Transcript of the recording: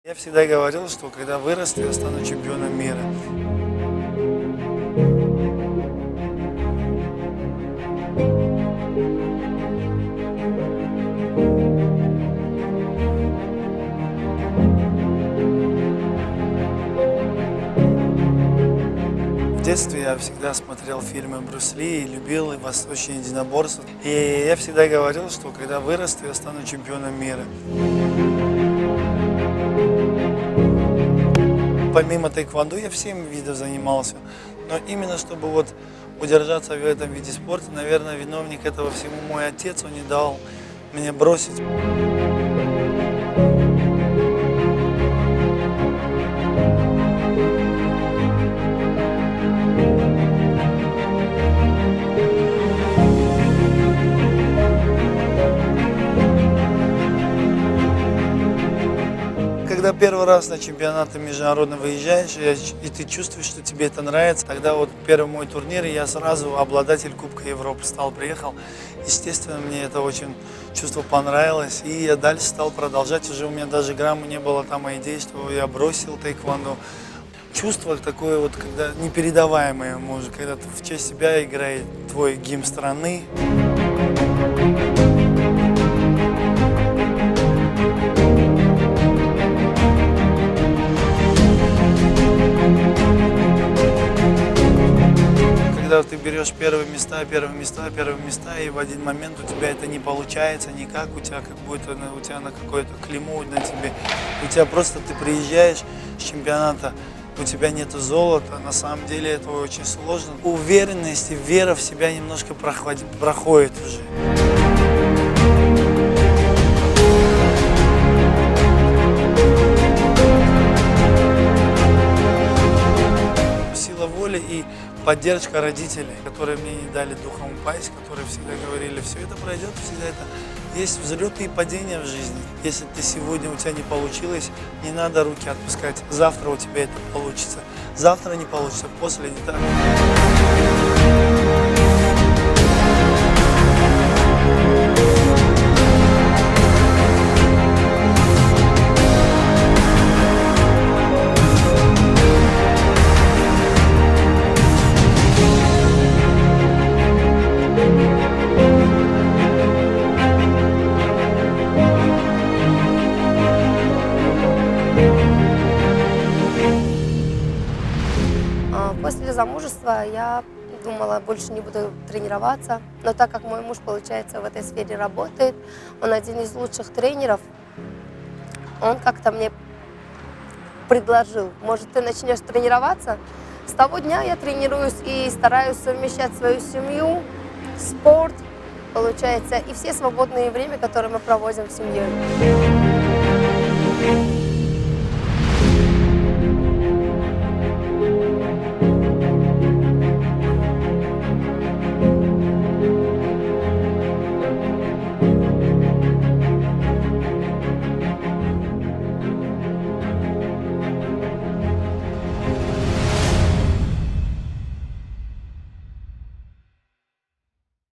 Я всегда говорил, что когда вырасту, я стану чемпионом мира. В детстве я всегда смотрел фильмы Брюс Ли и любил и восточные единоборства. И я всегда говорил, что когда вырасту, я стану чемпионом мира. Помимо тэквондо я всеми видами занимался, но именно чтобы вот удержаться в этом виде спорта, наверное, виновник этого всему мой отец, он не дал мне бросить. Когда первый раз на чемпионаты международные выезжаешь, и ты чувствуешь, что тебе это нравится, тогда вот первый мой турнир, и я сразу обладатель Кубка Европы стал, приехал. Естественно, мне это очень чувство понравилось, и я дальше стал продолжать. Уже у меня даже грамма не было там идеи, что я бросил тэквондо. Чувство такое вот, когда непередаваемое, может, когда ты в честь себя играет твой гимн страны. Когда ты берешь первые места, и в один момент у тебя это не получается никак, у тебя как будто у тебя на какое-то клеймо на тебе, у тебя просто ты приезжаешь с чемпионата, у тебя нету золота, на самом деле это очень сложно. Уверенность и вера в себя немножко проходит уже. Сила воли и поддержка родителей, которые мне не дали духом упасть, которые всегда говорили, все это пройдет, всегда это. Есть взлеты и падения в жизни. Если ты сегодня у тебя не получилось, не надо руки отпускать. Завтра у тебя это получится. Завтра не получится, после не так. После замужества я думала, больше не буду тренироваться, но так как мой муж, получается, в этой сфере работает, он один из лучших тренеров, он как-то мне предложил, может, ты начнешь тренироваться? С того дня я тренируюсь и стараюсь совмещать свою семью, спорт, получается, и все свободное время, которое мы проводим с семьей.